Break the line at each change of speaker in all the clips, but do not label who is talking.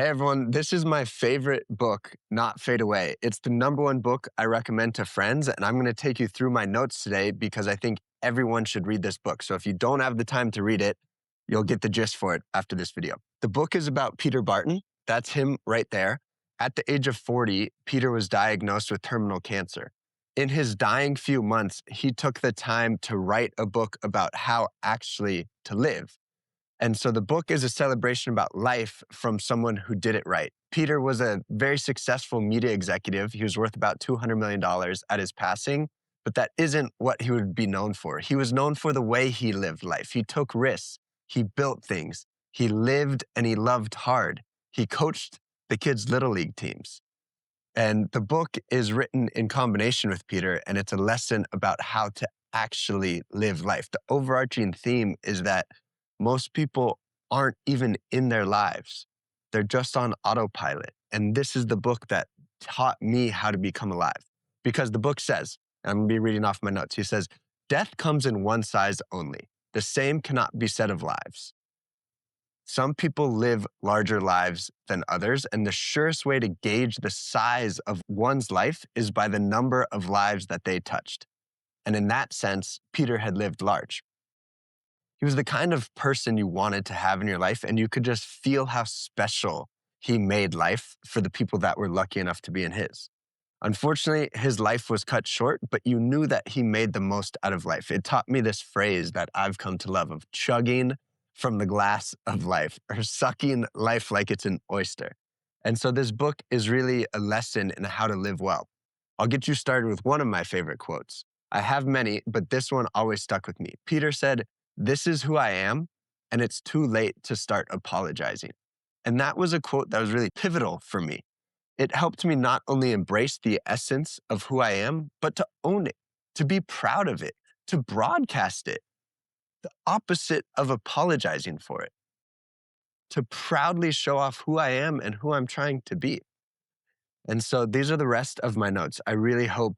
Hey everyone, this is my favorite book, Not Fade Away. It's the #1 book I recommend to friends, and I'm going to take you through my notes today because I think everyone should read this book. So if you don't have the time to read it, you'll get the gist for it after this video. The book is about Peter Barton. That's him right there. At the age of 40, Peter was diagnosed with terminal cancer. In his dying few months, he took the time to write a book about how actually to live. And so the book is a celebration about life from someone who did it right. Peter was a very successful media executive. He was worth about $200 million at his passing, but that isn't what he would be known for. He was known for the way he lived life. He took risks. He built things. He lived and he loved hard. He coached the kids' little league teams. And the book is written in combination with Peter, and it's a lesson about how to actually live life. The overarching theme is that most people aren't even in their lives. They're just on autopilot. And this is the book that taught me how to become alive. Because the book says, and I'm going to be reading off my notes, he says, death comes in one size only. The same cannot be said of lives. Some people live larger lives than others, and the surest way to gauge the size of one's life is by the number of lives that they touched. And in that sense, Peter had lived large. He was the kind of person you wanted to have in your life, and you could just feel how special he made life for the people that were lucky enough to be in his. Unfortunately, his life was cut short, but you knew that he made the most out of life. It taught me this phrase that I've come to love of chugging from the glass of life, or sucking life like it's an oyster. And so this book is really a lesson in how to live well. I'll get you started with one of my favorite quotes. I have many, but this one always stuck with me. Peter said, "This is who I am, and it's too late to start apologizing." And that was a quote that was really pivotal for me. It helped me not only embrace the essence of who I am, but to own it, to be proud of it, to broadcast it. The opposite of apologizing for it. To proudly show off who I am and who I'm trying to be. And so these are the rest of my notes. I really hope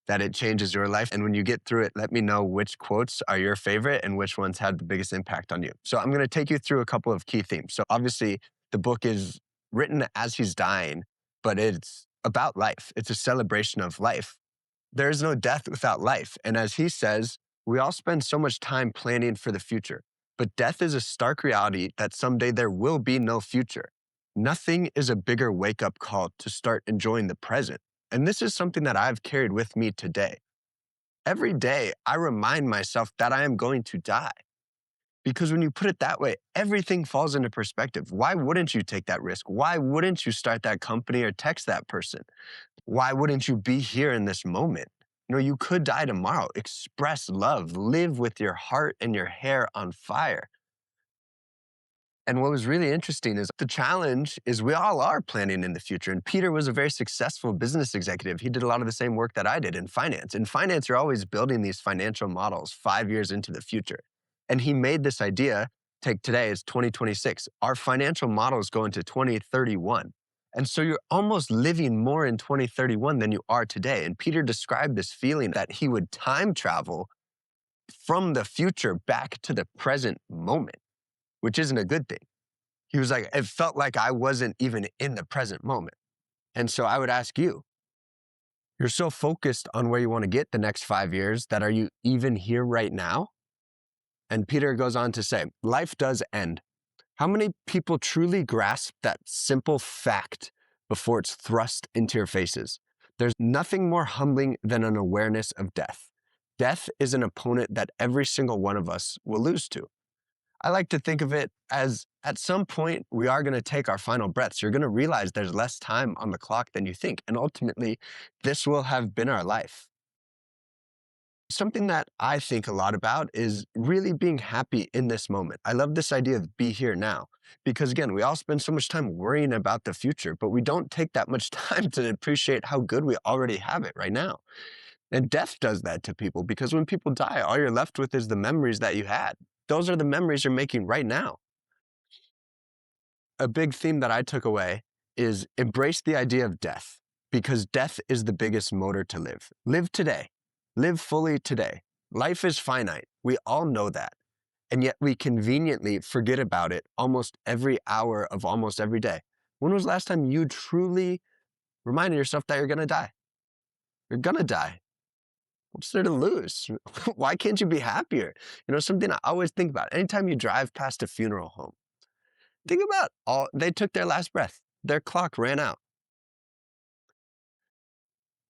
that it changes your life. And when you get through it, let me know which quotes are your favorite and which ones had the biggest impact on you. So I'm going to take you through a couple of key themes. So obviously, the book is written as he's dying, but it's about life. It's a celebration of life. There is no death without life. And as he says, we all spend so much time planning for the future, but death is a stark reality that someday there will be no future. Nothing is a bigger wake-up call to start enjoying the present. And this is something that I've carried with me today. Every day, I remind myself that I am going to die. Because when you put it that way, everything falls into perspective. Why wouldn't you take that risk? Why wouldn't you start that company or text that person? Why wouldn't you be here in this moment? You could die tomorrow. Express love. Live with your heart and your hair on fire. And what was really interesting is the challenge is we all are planning in the future. And Peter was a very successful business executive. He did a lot of the same work that I did in finance. In finance, you're always building these financial models 5 years into the future. And he made this idea, take today, it's 2026. Our financial models go into 2031. And so you're almost living more in 2031 than you are today. And Peter described this feeling that he would time travel from the future back to the present moment, which isn't a good thing. He was like, it felt like I wasn't even in the present moment. And so I would ask you, you're so focused on where you want to get the next 5 years that are you even here right now? And Peter goes on to say, life does end. How many people truly grasp that simple fact before it's thrust into your faces? There's nothing more humbling than an awareness of death. Death is an opponent that every single one of us will lose to. I like to think of it as at some point we are going to take our final breaths. You're going to realize there's less time on the clock than you think. And ultimately, this will have been our life. Something that I think a lot about is really being happy in this moment. I love this idea of be here now, because again, we all spend so much time worrying about the future, but we don't take that much time to appreciate how good we already have it right now. And death does that to people, because when people die, all you're left with is the memories that you had. Those are the memories you're making right now. A big theme that I took away is embrace the idea of death, because death is the biggest motor to live. Live today. Live fully today. Life is finite. We all know that. And yet we conveniently forget about it almost every hour of almost every day. When was the last time you truly reminded yourself that you're going to die? You're going to die. What's there to lose? Why can't you be happier? Something I always think about. Anytime you drive past a funeral home, think about they took their last breath. Their clock ran out.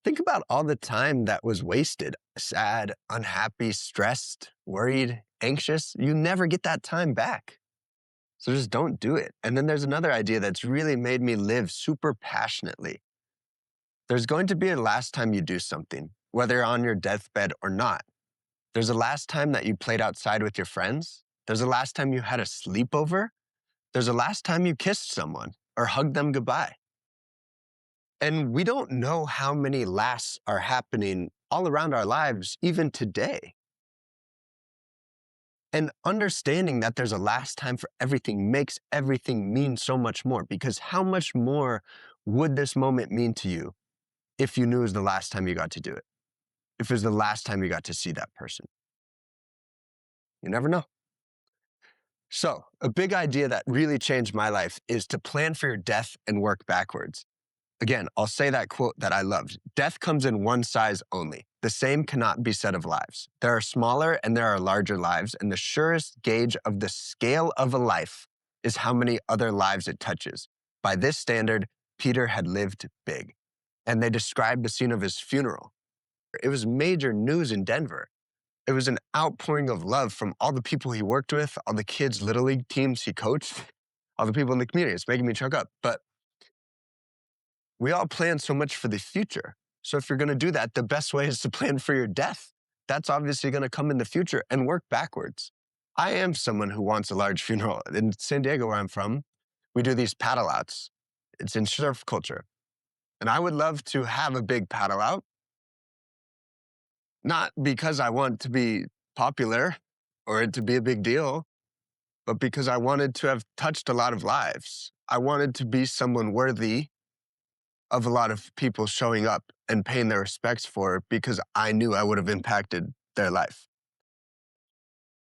Think about all the time that was wasted. Sad, unhappy, stressed, worried, anxious. You never get that time back. So just don't do it. And then there's another idea that's really made me live super passionately. There's going to be a last time you do something, whether you're on your deathbed or not. There's a last time that you played outside with your friends. There's a last time you had a sleepover. There's a last time you kissed someone or hugged them goodbye. And we don't know how many lasts are happening all around our lives, even today. And understanding that there's a last time for everything makes everything mean so much more, because how much more would this moment mean to you if you knew it was the last time you got to do it? If it was the last time you got to see that person? You never know. So a big idea that really changed my life is to plan for your death and work backwards. Again, I'll say that quote that I loved. Death comes in one size only. The same cannot be said of lives. There are smaller and there are larger lives, and the surest gauge of the scale of a life is how many other lives it touches. By this standard, Peter had lived big. And they described the scene of his funeral. It was major news in Denver. It was an outpouring of love from all the people he worked with, all the kids' Little League teams he coached, all the people in the community. It's making me choke up. But we all plan so much for the future. So if you're going to do that, the best way is to plan for your death. That's obviously going to come in the future, and work backwards. I am someone who wants a large funeral. In San Diego, where I'm from, we do these paddle outs. It's in surf culture. And I would love to have a big paddle out, not because I want to be popular or it to be a big deal, but because I wanted to have touched a lot of lives. I wanted to be someone worthy of a lot of people showing up and paying their respects for it, because I knew I would have impacted their life.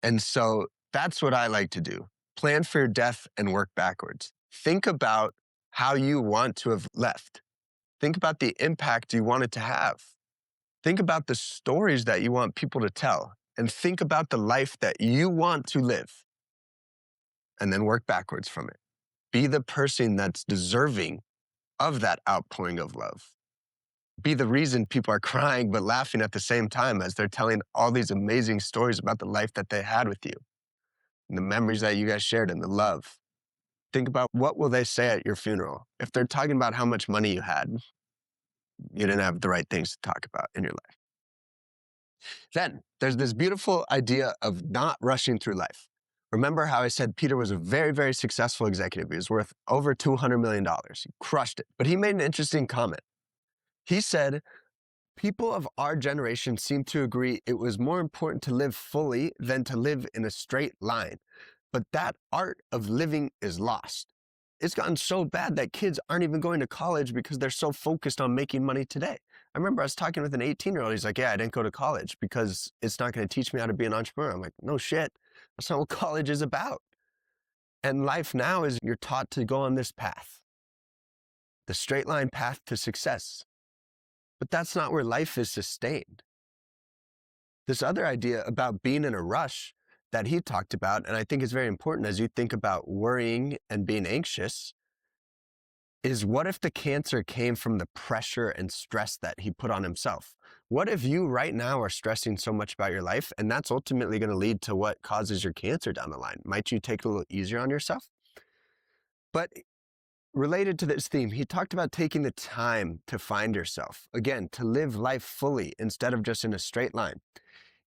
And so that's what I like to do. Plan for your death and work backwards. Think about how you want to have left. Think about the impact you want it to have. Think about the stories that you want people to tell, and think about the life that you want to live, and then work backwards from it. Be the person that's deserving of that outpouring of love. Be the reason people are crying but laughing at the same time as they're telling all these amazing stories about the life that they had with you, and the memories that you guys shared, and the love. Think about, what will they say at your funeral? If they're talking about how much money you had, you didn't have the right things to talk about in your life. Then there's this beautiful idea of not rushing through life. Remember how I said Peter was a very, very successful executive. He was worth over $200 million. He crushed it. But he made an interesting comment. He said, people of our generation seem to agree it was more important to live fully than to live in a straight line. But that art of living is lost. It's gotten so bad that kids aren't even going to college because they're so focused on making money today. I remember I was talking with an 18-year-old. He's like, yeah, I didn't go to college because it's not going to teach me how to be an entrepreneur. I'm like, no shit. That's not what college is about. And life now is you're taught to go on this path, the straight line path to success. But that's not where life is sustained. This other idea about being in a rush that he talked about, and I think is very important as you think about worrying and being anxious, is what if the cancer came from the pressure and stress that he put on himself? What if you right now are stressing so much about your life, and that's ultimately going to lead to what causes your cancer down the line? Might you take it a little easier on yourself? But related to this theme, he talked about taking the time to find yourself. Again, to live life fully instead of just in a straight line.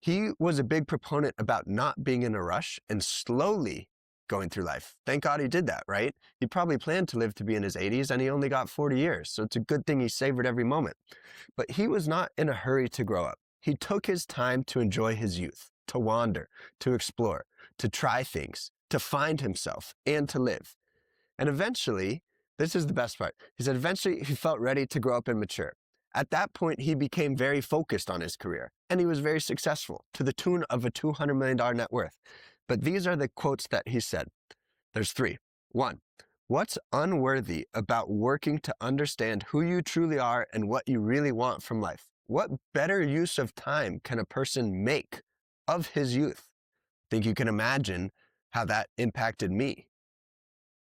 He was a big proponent about not being in a rush and slowly going through life. Thank God he did that, right? He probably planned to live to be in his 80s, and he only got 40 years. So it's a good thing he savored every moment. But he was not in a hurry to grow up. He took his time to enjoy his youth, to wander, to explore, to try things, to find himself, and to live. And eventually, this is the best part. He said eventually he felt ready to grow up and mature. At that point, he became very focused on his career, and he was very successful, to the tune of a $200 million net worth. But these are the quotes that he said. There's three. 1, What's unworthy about working to understand who you truly are and what you really want from life? What better use of time can a person make of his youth? Think you can imagine how that impacted me.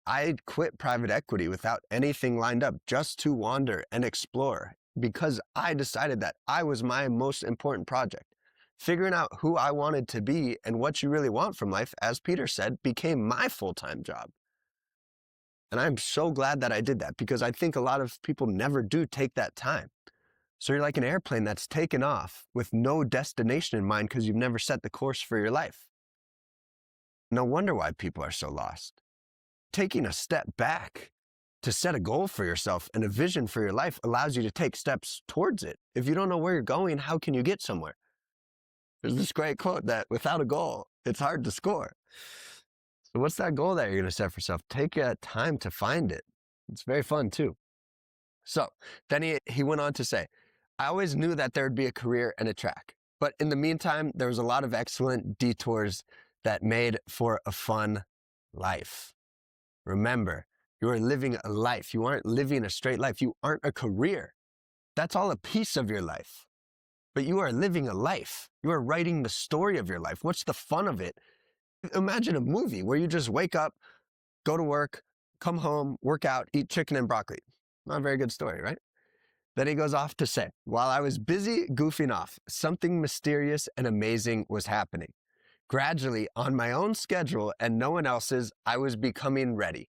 I quit private equity without anything lined up just to wander and explore because I decided that I was my most important project. Figuring out who I wanted to be and what you really want from life, as Peter said, became my full-time job. And I'm so glad that I did that because I think a lot of people never do take that time. So you're like an airplane that's taken off with no destination in mind because you've never set the course for your life. No wonder why people are so lost. Taking a step back to set a goal for yourself and a vision for your life allows you to take steps towards it. If you don't know where you're going, how can you get somewhere? There's this great quote that without a goal, it's hard to score. So what's that goal that you're going to set for yourself? Take time to find it. It's very fun too. So then he went on to say, I always knew that there would be a career and a track. But in the meantime, there was a lot of excellent detours that made for a fun life. Remember, you are living a life. You aren't living a straight life. You aren't a career. That's all a piece of your life. But you are living a life. You are writing the story of your life. What's the fun of it? Imagine a movie where you just wake up, go to work, come home, work out, eat chicken and broccoli. Not a very good story, right? Then he goes off to say, while I was busy goofing off, something mysterious and amazing was happening. Gradually, on my own schedule and no one else's, I was becoming ready.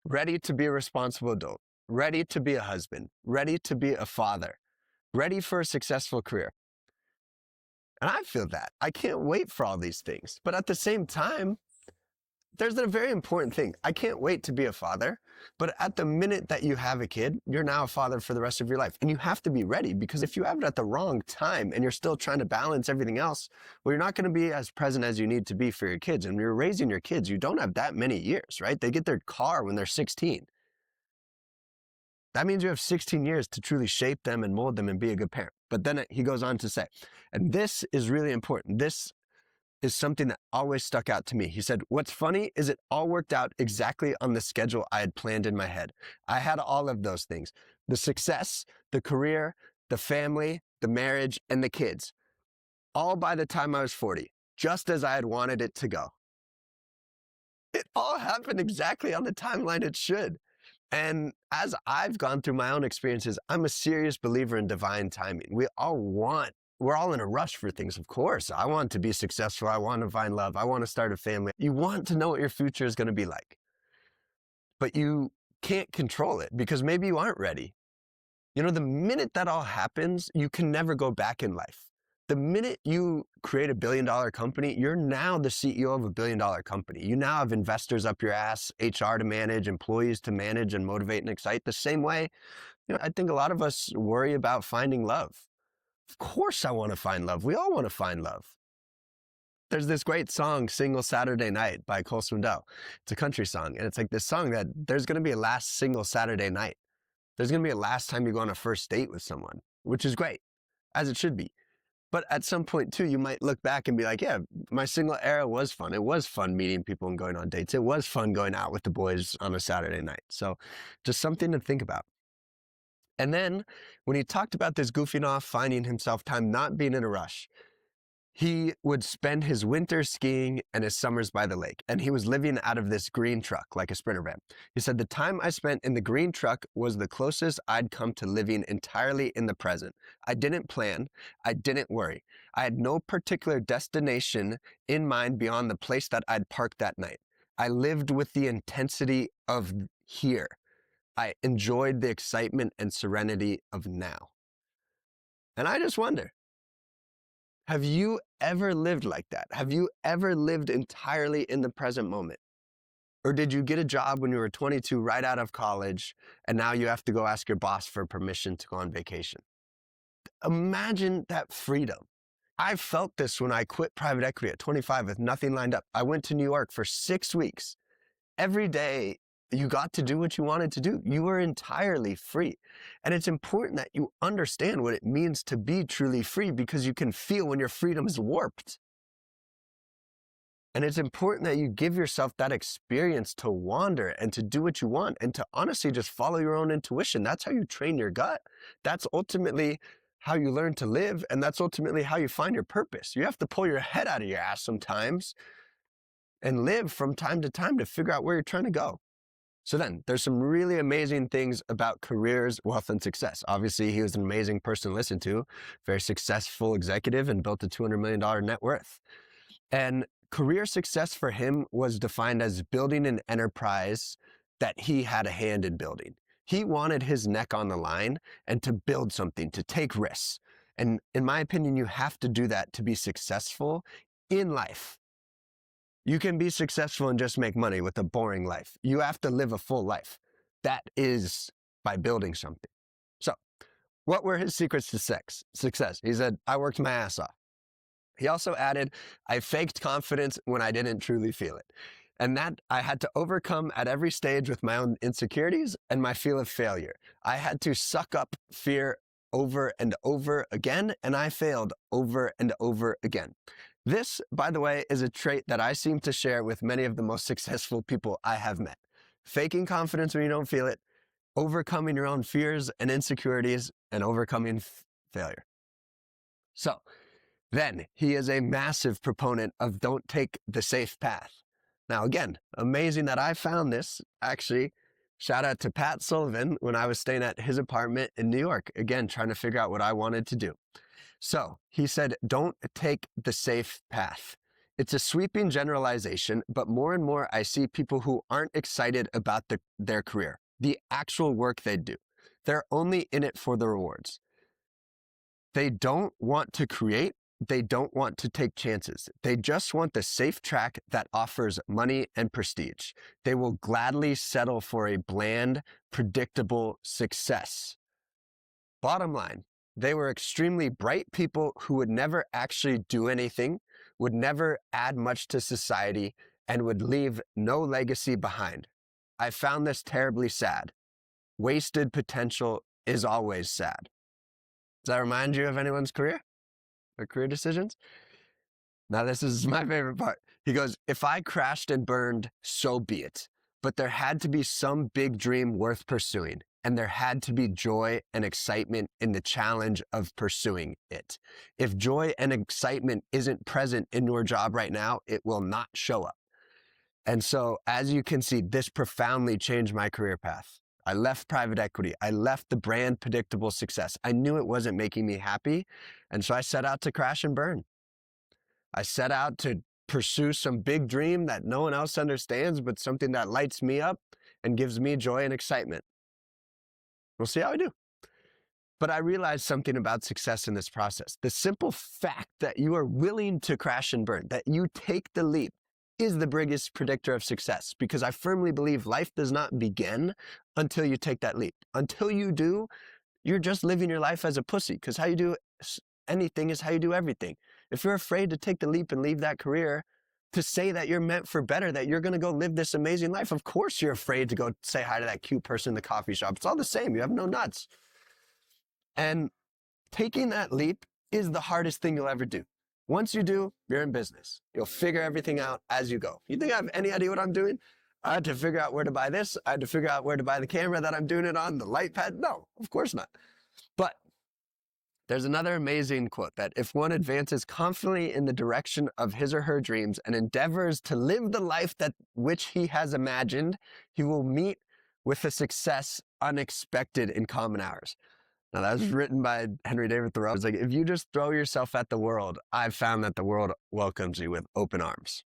Ready to be a responsible adult, ready to be a husband, ready to be a father, ready for a successful career. And I feel that. I can't wait for all these things. But at the same time, there's a very important thing. I can't wait to be a father, but at the minute that you have a kid, you're now a father for the rest of your life. And you have to be ready because if you have it at the wrong time and you're still trying to balance everything else, well, you're not going to be as present as you need to be for your kids. And when you're raising your kids, you don't have that many years, right? They get their car when they're 16. That means you have 16 years to truly shape them and mold them and be a good parent. But then he goes on to say, and this is really important. This is something that always stuck out to me. He said, what's funny is it all worked out exactly on the schedule I had planned in my head. I had all of those things, the success, the career, the family, the marriage, and the kids, all by the time I was 40, just as I had wanted it to go. It all happened exactly on the timeline it should. And as I've gone through my own experiences, I'm a serious believer in divine timing. We're all in a rush for things, of course. I want to be successful. I want to find love. I want to start a family. You want to know what your future is going to be like. But you can't control it because maybe you aren't ready. You know, the minute that all happens, you can never go back in life. The minute you create a billion-dollar company, you're now the CEO of a billion-dollar company. You now have investors up your ass, HR to manage, employees to manage and motivate and excite. The same way, I think a lot of us worry about finding love. Of course I want to find love. We all want to find love. There's this great song, Single Saturday Night by Cole Swindell. It's a country song. And it's like this song that there's going to be a last single Saturday night. There's going to be a last time you go on a first date with someone, which is great, as it should be. But at some point too, you might look back and be like, yeah, my single era was fun. It was fun meeting people and going on dates. It was fun going out with the boys on a Saturday night. So just something to think about. And then when he talked about this goofing off, finding himself time, not being in a rush, he would spend his winter skiing and his summers by the lake. And he was living out of this green truck, like a Sprinter van. He said, the time I spent in the green truck was the closest I'd come to living entirely in the present. I didn't plan. I didn't worry. I had no particular destination in mind beyond the place that I'd parked that night. I lived with the intensity of here. I enjoyed the excitement and serenity of now. And I just wonder, have you ever lived like that? Have you ever lived entirely in the present moment? Or did you get a job when you were 22 right out of college and now you have to go ask your boss for permission to go on vacation? Imagine that freedom. I felt this when I quit private equity at 25 with nothing lined up. I went to New York for 6 weeks. Every day you got to do what you wanted to do. You were entirely free. And it's important that you understand what it means to be truly free because you can feel when your freedom is warped. And it's important that you give yourself that experience to wander and to do what you want and to honestly just follow your own intuition. That's how you train your gut. That's ultimately how you learn to live. And that's ultimately how you find your purpose. You have to pull your head out of your ass sometimes and live from time to time to figure out where you're trying to go. So then there's some really amazing things about careers, wealth, and success. Obviously, he was an amazing person to listen to, very successful executive, and built a $200 million net worth. And career success for him was defined as building an enterprise that he had a hand in building. He wanted his neck on the line and to build something, to take risks. And in my opinion, you have to do that to be successful in life. You can be successful and just make money with a boring life. You have to live a full life. That is by building something. So, what were his secrets to success? He said, I worked my ass off. He also added, I faked confidence when I didn't truly feel it. And that I had to overcome at every stage with my own insecurities and my feel of failure. I had to suck up fear over and over again, and I failed over and over again. This, by the way, is a trait that I seem to share with many of the most successful people I have met. Faking confidence when you don't feel it, overcoming your own fears and insecurities, and overcoming failure. So then he is a massive proponent of don't take the safe path. Now, again, amazing that I found this. Actually, shout out to Pat Sullivan when I was staying at his apartment in New York, again, trying to figure out what I wanted to do. So he said, don't take the safe path. It's a sweeping generalization, but more and more I see people who aren't excited about their career, the actual work they do. They're only in it for the rewards. They don't want to create. They don't want to take chances. They just want the safe track that offers money and prestige. They will gladly settle for a bland, predictable success. Bottom line, they were extremely bright people who would never actually do anything, would never add much to society, and would leave no legacy behind. I found this terribly sad. Wasted potential is always sad. Does that remind you of anyone's career or career decisions? Now, this is my favorite part. He goes, if I crashed and burned, so be it. But there had to be some big dream worth pursuing. And there had to be joy and excitement in the challenge of pursuing it. If joy and excitement isn't present in your job right now, it will not show up. And so, as you can see, this profoundly changed my career path. I left private equity. I left the brand predictable success. I knew it wasn't making me happy. And so I set out to crash and burn. I set out to pursue some big dream that no one else understands, but something that lights me up and gives me joy and excitement. We'll see how I do. But I realized something about success in this process. The simple fact that you are willing to crash and burn, that you take the leap, is the biggest predictor of success, because I firmly believe life does not begin until you take that leap. Until you do, you're just living your life as a pussy, because how you do anything is how you do everything. If you're afraid to take the leap and leave that career, to say that you're meant for better, that you're going to go live this amazing life, of course you're afraid to go say hi to that cute person in the coffee shop. It's all the same. You have no nuts. And taking that leap is the hardest thing you'll ever do. Once you do, you're in business. You'll figure everything out as you go. You think I have any idea what I'm doing? I had to figure out where to buy this. I had to figure out where to buy the camera that I'm doing it on, the light pad. No, of course not. But there's another amazing quote that if one advances confidently in the direction of his or her dreams and endeavors to live the life that which he has imagined, he will meet with a success unexpected in common hours. Now, that was written by Henry David Thoreau. It's like, if you just throw yourself at the world, I've found that the world welcomes you with open arms.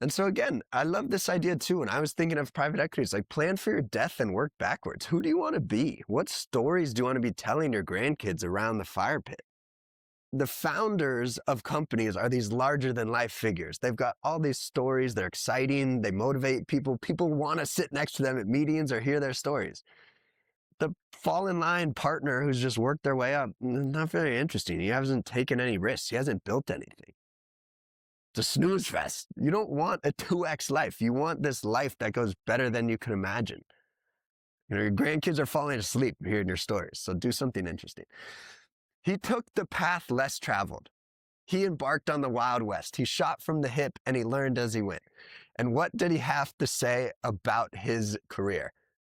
And so again, I love this idea too. When I was thinking of private equity, it's like, plan for your death and work backwards. Who do you want to be? What stories do you want to be telling your grandkids around the fire pit? The founders of companies are these larger than life figures. They've got all these stories. They're exciting. They motivate people. People want to sit next to them at meetings or hear their stories. The fall in line partner who's just worked their way up, not very interesting. He hasn't taken any risks. He hasn't built anything. It's a snooze fest. You don't want a 2X life. You want this life that goes better than you could imagine. You know, your grandkids are falling asleep hearing your stories, so do something interesting. He took the path less traveled. He embarked on the Wild West. He shot from the hip and he learned as he went. And what did he have to say about his career?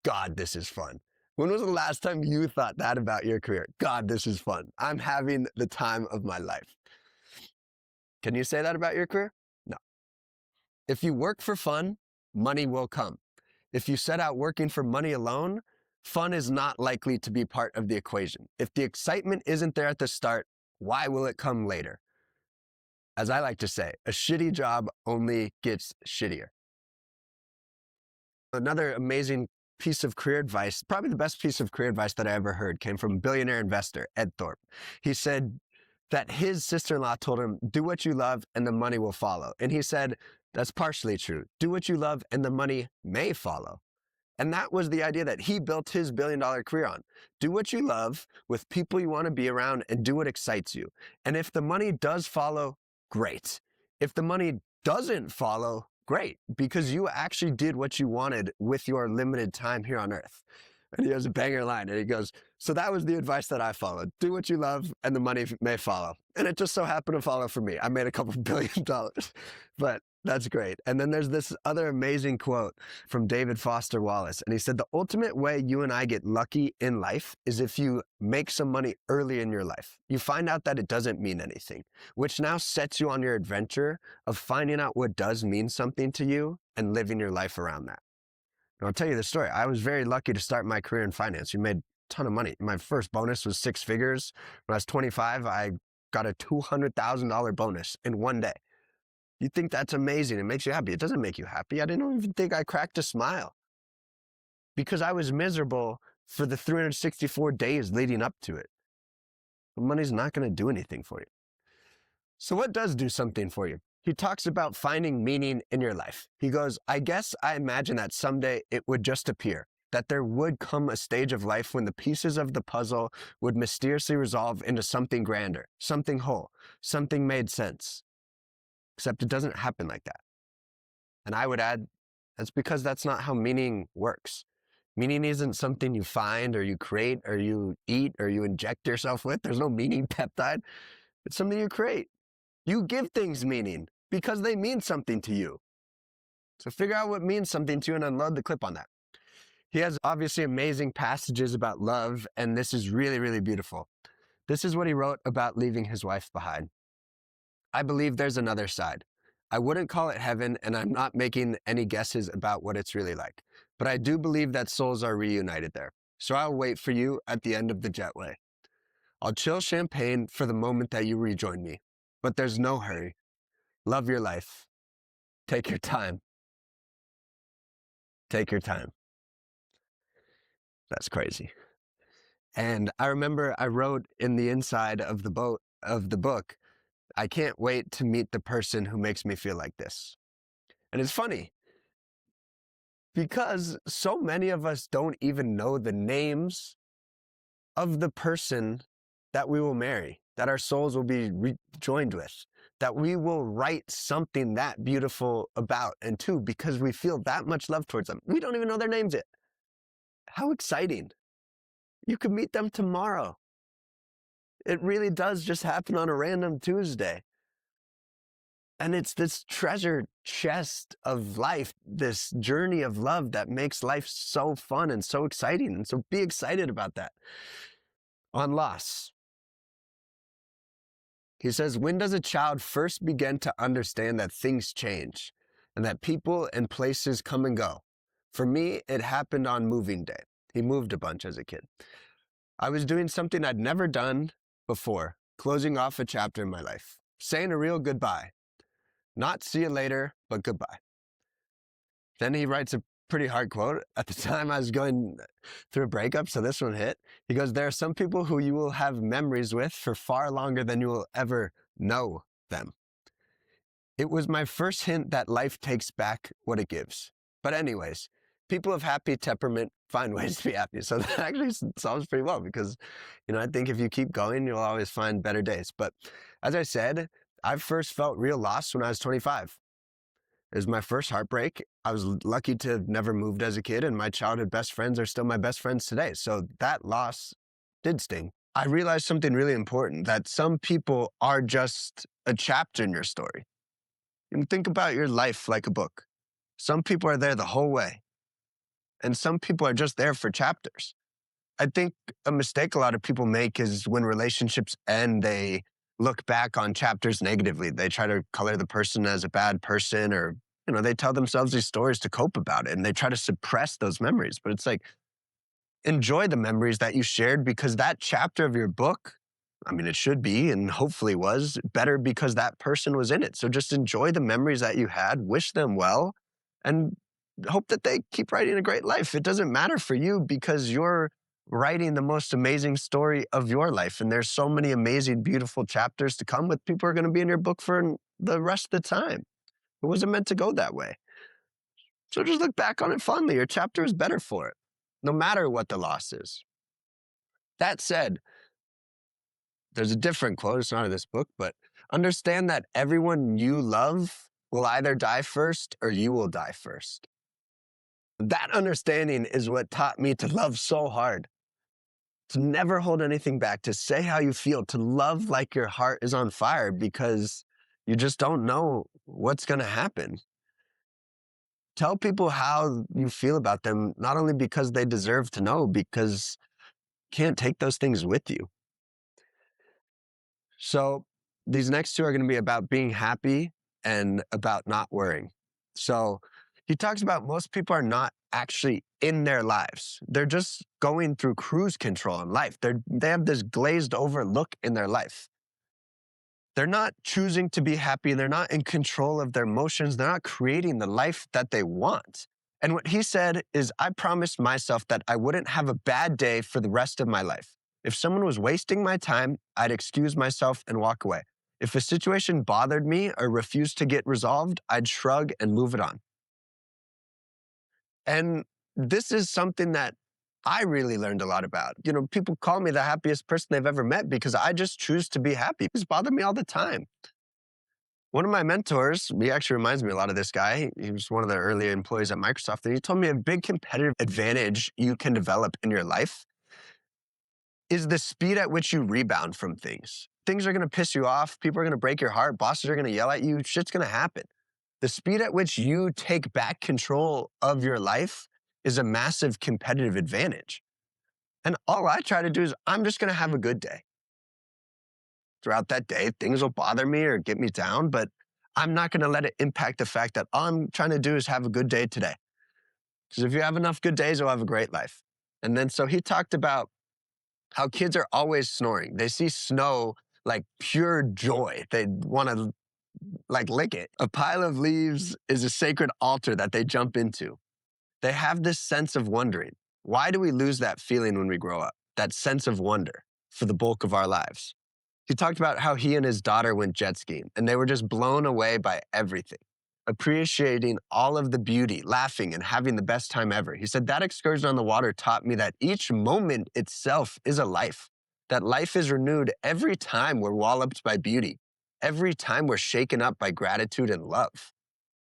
God, this is fun. When was the last time you thought that about your career? God, this is fun. I'm having the time of my life. Can you say that about your career? No. If you work for fun, money will come. If you set out working for money alone, fun is not likely to be part of the equation. If the excitement isn't there at the start, why will it come later? As I like to say, a shitty job only gets shittier. Another amazing piece of career advice, probably the best piece of career advice that I ever heard, came from billionaire investor Ed Thorpe. He said that his sister-in-law told him, do what you love and the money will follow. And he said, that's partially true. Do what you love and the money may follow. And that was the idea that he built his billion-dollar career on. Do what you love with people you want to be around and do what excites you. And if the money does follow, great. If the money doesn't follow, great, because you actually did what you wanted with your limited time here on earth. And he has a banger line and he goes, so that was the advice that I followed. Do what you love and the money may follow. And it just so happened to follow for me. I made a couple $1 billion, but that's great. And then there's this other amazing quote from David Foster Wallace. And he said, the ultimate way you and I get lucky in life is if you make some money early in your life. You find out that it doesn't mean anything, which now sets you on your adventure of finding out what does mean something to you and living your life around that. And I'll tell you the story. I was very lucky to start my career in finance. We made a ton of money. My first bonus was 6 figures. When I was 25, I got a $200,000 bonus in one day. You think that's amazing. It makes you happy. It doesn't make you happy. I didn't even think I cracked a smile because I was miserable for the 364 days leading up to it. But money's not going to do anything for you. So what does do something for you? He talks about finding meaning in your life. He goes, I guess I imagine that someday it would just appear, that there would come a stage of life when the pieces of the puzzle would mysteriously resolve into something grander, something whole, something made sense. Except it doesn't happen like that. And I would add, that's because that's not how meaning works. Meaning isn't something you find or you create or you eat or you inject yourself with. There's no meaning peptide. It's something you create. You give things meaning because they mean something to you. So figure out what means something to you and unload the clip on that. He has obviously amazing passages about love, and this is really, really beautiful. This is what he wrote about leaving his wife behind. I believe there's another side. I wouldn't call it heaven, and I'm not making any guesses about what it's really like. But I do believe that souls are reunited there. So I'll wait for you at the end of the jetway. I'll chill champagne for the moment that you rejoin me. But there's no hurry. Love your life. Take your time. Take your time. That's crazy. And I remember I wrote in the inside of the book, I can't wait to meet the person who makes me feel like this. And it's funny because so many of us don't even know the names of the person that we will marry, that our souls will be rejoined with, that we will write something that beautiful about and to because we feel that much love towards them. We don't even know their names yet. How exciting. You could meet them tomorrow. It really does just happen on a random Tuesday. And it's this treasure chest of life, this journey of love that makes life so fun and so exciting. And so be excited about that. On loss, he says, when does a child first begin to understand that things change and that people and places come and go? For me, it happened on moving day. He moved a bunch as a kid. I was doing something I'd never done before, closing off a chapter in my life, saying a real goodbye. Not see you later, but goodbye. Then he writes a pretty hard quote. At the time I was going through a breakup, so this one hit. He goes, there are some people who you will have memories with for far longer than you will ever know them. It was my first hint that life takes back what it gives. But anyways, people of happy temperament find ways to be happy. So that actually solves pretty well because, I think if you keep going, you'll always find better days. But as I said, I first felt real loss when I was 25. It was my first heartbreak. I was lucky to have never moved as a kid, and my childhood best friends are still my best friends today. So that loss did sting. I realized something really important, that some people are just a chapter in your story. And think about your life like a book. Some people are there the whole way, and some people are just there for chapters. I think a mistake a lot of people make is when relationships end, they look back on chapters negatively. They try to color the person as a bad person, or, they tell themselves these stories to cope about it, and they try to suppress those memories. But it's like, enjoy the memories that you shared, because that chapter of your book, I mean, it should be and hopefully was better because that person was in it. So just enjoy the memories that you had, wish them well, and hope that they keep writing a great life. It doesn't matter for you because you're writing the most amazing story of your life. And there's so many amazing, beautiful chapters to come with people who are going to be in your book for the rest of the time. It wasn't meant to go that way. So just look back on it fondly. Your chapter is better for it, no matter what the loss is. That said, there's a different quote. It's not in this book, but understand that everyone you love will either die first or you will die first. That understanding is what taught me to love so hard, to never hold anything back, to say how you feel, to love like your heart is on fire, because you just don't know what's going to happen. Tell people how you feel about them, not only because they deserve to know, because you can't take those things with you. So these next two are going to be about being happy and about not worrying. So he talks about most people are not actually in their lives. They're just going through cruise control in life. They have this glazed over look in their life. They're not choosing to be happy. They're not in control of their emotions. They're not creating the life that they want. And what he said is, I promised myself that I wouldn't have a bad day for the rest of my life. If someone was wasting my time, I'd excuse myself and walk away. If a situation bothered me or refused to get resolved, I'd shrug and move it on. And this is something that I really learned a lot about. People call me the happiest person they've ever met because I just choose to be happy. It's bothered me all the time. One of my mentors, he actually reminds me a lot of this guy. He was one of the early employees at Microsoft. And he told me a big competitive advantage you can develop in your life is the speed at which you rebound from things. Things are going to piss you off. People are going to break your heart. Bosses are going to yell at you. Shit's going to happen. The speed at which you take back control of your life is a massive competitive advantage. And all I try to do is, I'm just going to have a good day. Throughout that day, things will bother me or get me down, but I'm not going to let it impact the fact that all I'm trying to do is have a good day today. Because if you have enough good days, you'll have a great life. And then so he talked about how kids are always snoring. They see snow like pure joy. They want to lick it. A pile of leaves is a sacred altar that they jump into. They have this sense of wondering. Why do we lose that feeling when we grow up? That sense of wonder for the bulk of our lives. He talked about how he and his daughter went jet skiing and they were just blown away by everything, appreciating all of the beauty, laughing and having the best time ever. He said that excursion on the water taught me that each moment itself is a life, that life is renewed every time we're walloped by beauty, every time we're shaken up by gratitude and love.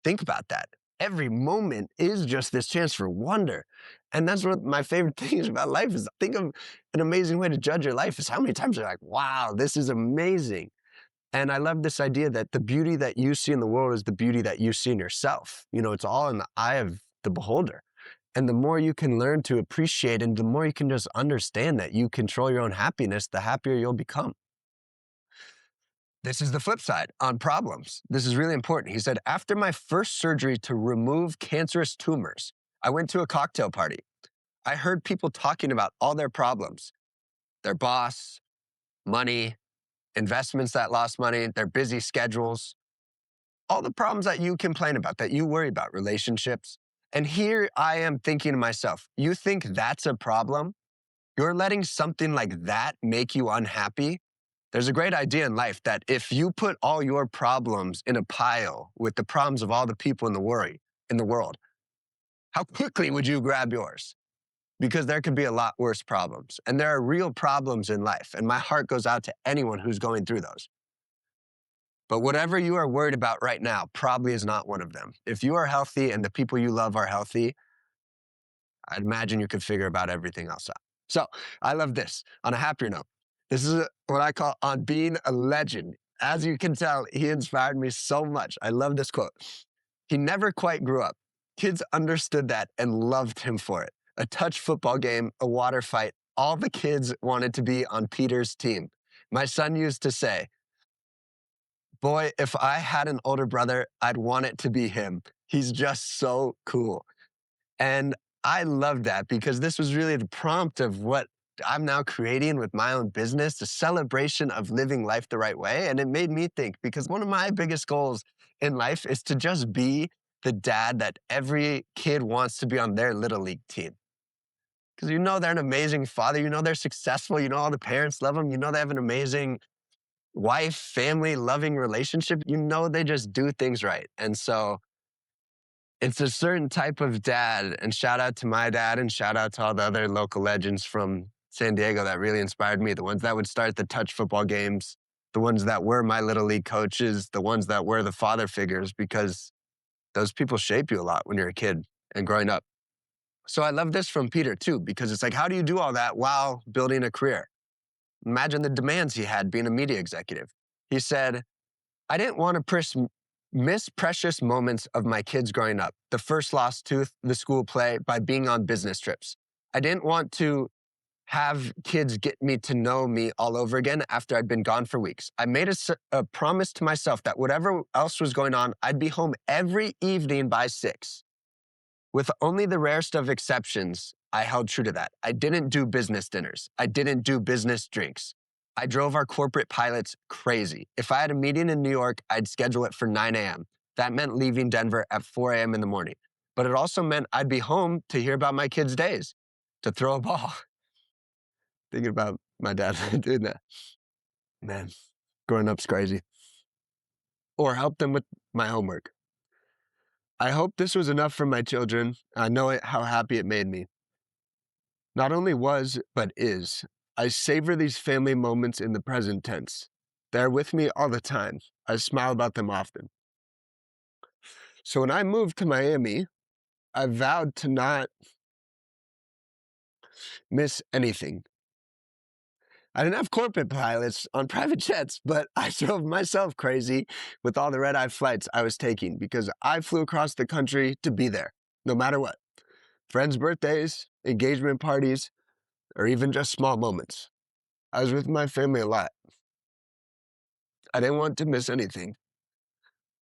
Think about that. Every moment is just this chance for wonder. And that's what my favorite thing is about life is, think of an amazing way to judge your life is how many times you're like, wow, this is amazing. And I love this idea that the beauty that you see in the world is the beauty that you see in yourself. It's all in the eye of the beholder. And the more you can learn to appreciate and the more you can just understand that you control your own happiness, the happier you'll become. This is the flip side on problems. This is really important. He said, after my first surgery to remove cancerous tumors, I went to a cocktail party. I heard people talking about all their problems, their boss, money, investments that lost money, their busy schedules, all the problems that you complain about, that you worry about, relationships. And here I am thinking to myself, you think that's a problem? You're letting something like that make you unhappy? There's a great idea in life that if you put all your problems in a pile with the problems of all the people in the world, how quickly would you grab yours? Because there could be a lot worse problems. And there are real problems in life. And my heart goes out to anyone who's going through those. But whatever you are worried about right now probably is not one of them. If you are healthy and the people you love are healthy, I'd imagine you could figure about everything else out. So I love this. On a happier note, This is what I call on being a legend. As you can tell, he inspired me so much. I love this quote. He never quite grew up. Kids understood that and loved him for it. A touch football game, a water fight, all the kids wanted to be on Peter's team. My son used to say, boy, if I had an older brother, I'd want it to be him. He's just so cool. And I love that because this was really the prompt of what I'm now creating with my own business, the celebration of living life the right way. And it made me think because one of my biggest goals in life is to just be the dad that every kid wants to be on their little league team. Because you know they're an amazing father, you know they're successful, you know all the parents love them, you know they have an amazing wife, family, loving relationship, you know they just do things right. And so it's a certain type of dad, and shout out to my dad and shout out to all the other local legends from San Diego that really inspired me. The ones that would start the touch football games, the ones that were my little league coaches, the ones that were the father figures, because those people shape you a lot when you're a kid and growing up. So I love this from Peter too, because it's like, how do you do all that while building a career? Imagine the demands he had being a media executive. He said, I didn't want to miss precious moments of my kids growing up. The first lost tooth, the school play, by being on business trips. I didn't want to have kids get me to know me all over again after I'd been gone for weeks. I made a promise to myself that whatever else was going on, I'd be home every evening by 6. With only the rarest of exceptions, I held true to that. I didn't do business dinners. I didn't do business drinks. I drove our corporate pilots crazy. If I had a meeting in New York, I'd schedule it for 9 a.m. That meant leaving Denver at 4 a.m. in the morning. But it also meant I'd be home to hear about my kids' days, to throw a ball. Thinking about my dad doing that. Man, growing up's crazy. Or help them with my homework. I hope this was enough for my children. I know how happy it made me. Not only was, but is. I savor these family moments in the present tense. They're with me all the time. I smile about them often. So when I moved to Miami, I vowed to not miss anything. I didn't have corporate pilots on private jets, but I drove myself crazy with all the red-eye flights I was taking because I flew across the country to be there, no matter what. Friends' birthdays, engagement parties, or even just small moments. I was with my family a lot. I didn't want to miss anything.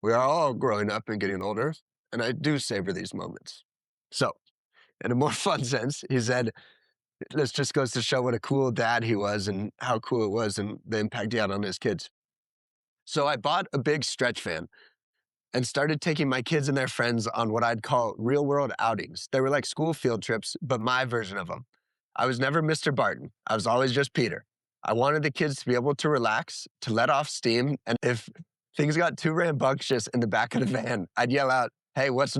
We are all growing up and getting older, and I do savor these moments. So, in a more fun sense, he said, this just goes to show what a cool dad he was and how cool it was and the impact he had on his kids. So I bought a big stretch fan and started taking my kids and their friends on what I'd call real world outings. They were like school field trips, but my version of them. I was never Mr. Barton. I was always just Peter. I wanted the kids to be able to relax, to let off steam. And if things got too rambunctious in the back of the van, I'd yell out, hey, what's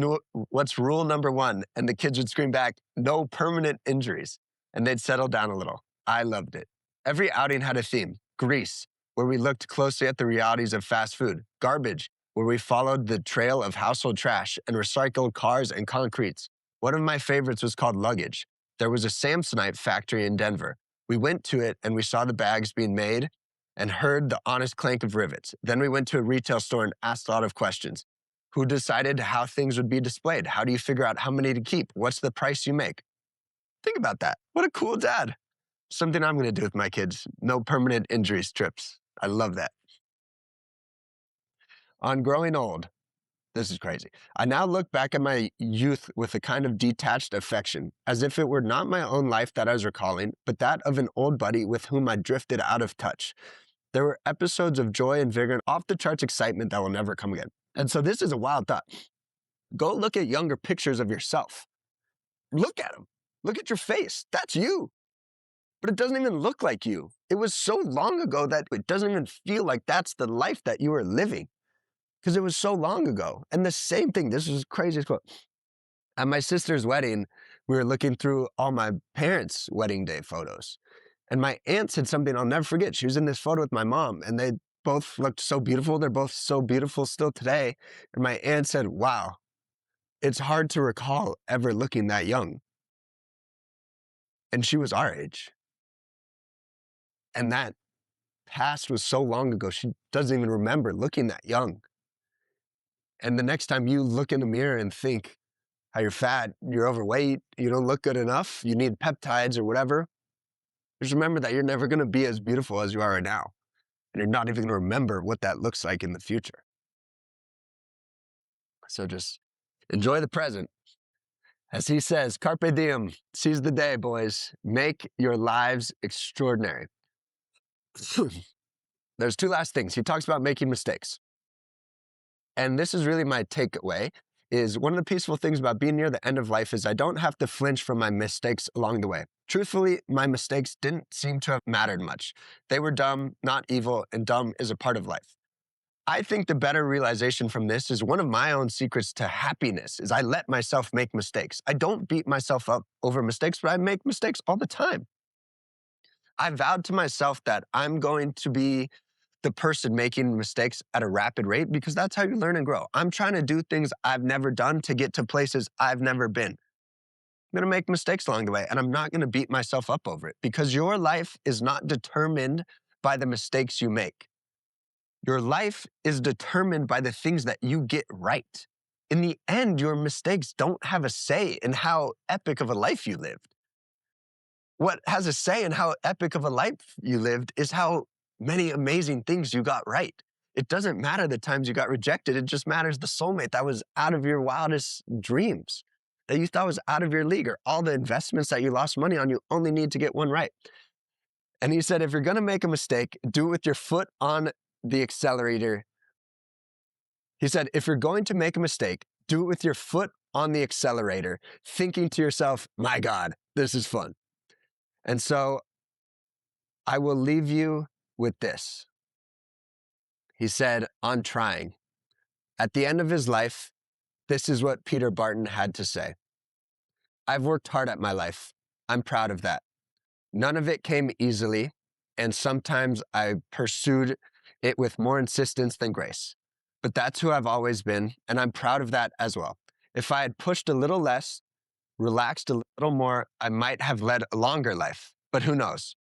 rule number 1? And the kids would scream back, no permanent injuries. And they'd settle down a little. I loved it. Every outing had a theme. Grease, where we looked closely at the realities of fast food. Garbage, where we followed the trail of household trash and recycled cars and concretes. One of my favorites was called Luggage. There was a Samsonite factory in Denver. We went to it and we saw the bags being made and heard the honest clank of rivets. Then we went to a retail store and asked a lot of questions. Who decided how things would be displayed? How do you figure out how many to keep? What's the price you make? Think about that. What a cool dad. Something I'm going to do with my kids. No permanent injuries trips. I love that. On growing old, this is crazy. I now look back at my youth with a kind of detached affection, as if it were not my own life that I was recalling, but that of an old buddy with whom I drifted out of touch. There were episodes of joy and vigor and off-the-charts excitement that will never come again. And so this is a wild thought. Go look at younger pictures of yourself. Look at them. Look at your face. That's you. But it doesn't even look like you. It was so long ago that it doesn't even feel like that's the life that you were living because it was so long ago. And the same thing, this was the craziest quote. At my sister's wedding, we were looking through all my parents' wedding day photos. And my aunt said something I'll never forget. She was in this photo with my mom, and they both looked so beautiful. They're both so beautiful still today. And my aunt said, wow, it's hard to recall ever looking that young. And she was our age. And that past was so long ago, she doesn't even remember looking that young. And the next time you look in the mirror and think how you're fat, you're overweight, you don't look good enough, you need peptides or whatever, just remember that you're never going to be as beautiful as you are right now. And you're not even going to remember what that looks like in the future. So just enjoy the present. As he says, carpe diem, seize the day, boys. Make your lives extraordinary. There's two last things. He talks about making mistakes. And this is really my takeaway, is one of the peaceful things about being near the end of life is I don't have to flinch from my mistakes along the way. Truthfully, my mistakes didn't seem to have mattered much. They were dumb, not evil, and dumb is a part of life. I think the better realization from this is one of my own secrets to happiness is I let myself make mistakes. I don't beat myself up over mistakes, but I make mistakes all the time. I vowed to myself that I'm going to be the person making mistakes at a rapid rate because that's how you learn and grow. I'm trying to do things I've never done to get to places I've never been. I'm going to make mistakes along the way, and I'm not going to beat myself up over it because your life is not determined by the mistakes you make. Your life is determined by the things that you get right. In the end, your mistakes don't have a say in how epic of a life you lived. What has a say in how epic of a life you lived is how many amazing things you got right. It doesn't matter the times you got rejected. It just matters the soulmate that was out of your wildest dreams, that you thought was out of your league, or all the investments that you lost money on, you only need to get one right. And he said, if you're going to make a mistake, do it with your foot on the accelerator. He said, if you're going to make a mistake, do it with your foot on the accelerator, thinking to yourself, my God, this is fun. And so I will leave you with this. He said, on trying. At the end of his life, this is what Peter Barton had to say. I've worked hard at my life. I'm proud of that. None of it came easily, and sometimes I pursued it with more insistence than grace. But that's who I've always been, and I'm proud of that as well. If I had pushed a little less, relaxed a little more, I might have led a longer life. But who knows?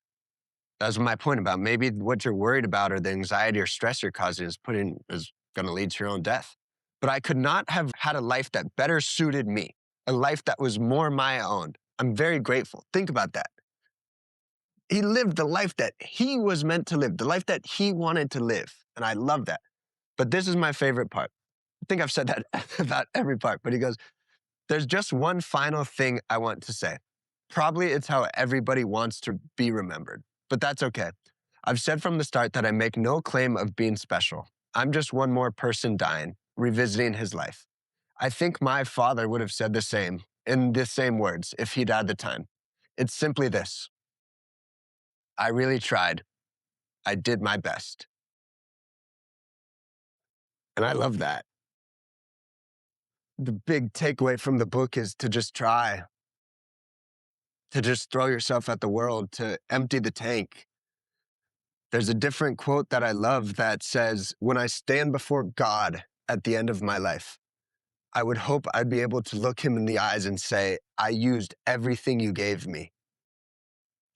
That's my point about maybe what you're worried about or the anxiety or stress you're causing is going to lead to your own death. But I could not have had a life that better suited me, a life that was more my own. I'm very grateful. Think about that. He lived the life that he was meant to live, the life that he wanted to live. And I love that. But this is my favorite part. I think I've said that about every part, but he goes, there's just one final thing I want to say. Probably it's how everybody wants to be remembered, but that's okay. I've said from the start that I make no claim of being special. I'm just one more person dying, revisiting his life. I think my father would have said the same in the same words if he'd had the time. It's simply this. I really tried. I did my best. And I love that. The big takeaway from the book is to just try, to just throw yourself at the world, to empty the tank. There's a different quote that I love that says, when I stand before God at the end of my life, I would hope I'd be able to look him in the eyes and say, I used everything you gave me.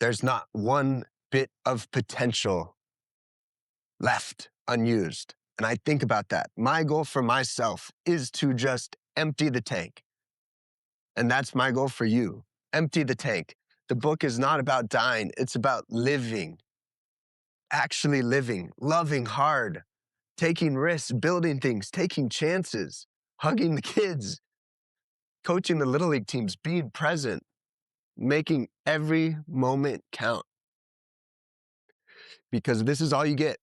There's not one bit of potential left unused. And I think about that. My goal for myself is to just empty the tank. And that's my goal for you. Empty the tank. The book is not about dying. It's about living, actually living, loving hard, taking risks, building things, taking chances, hugging the kids, coaching the Little League teams, being present, making every moment count. Because this is all you get.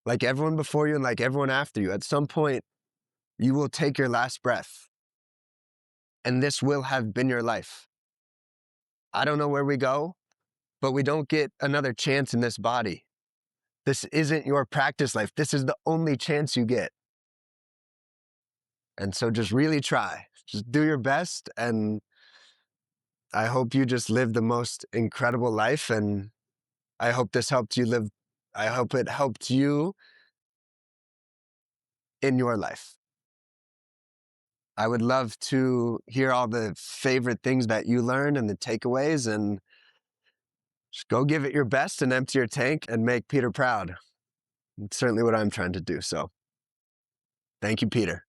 Like everyone before you and like everyone after you, at some point, you will take your last breath. And this will have been your life. I don't know where we go, but we don't get another chance in this body. This isn't your practice life. This is the only chance you get. And so just really try. Just do your best. And I hope you just live the most incredible life. And I hope this helped you live. I hope it helped you in your life. I would love to hear all the favorite things that you learned and the takeaways. And Just go give it your best and empty your tank and make Peter proud. It's certainly what I'm trying to do. So thank you, Peter.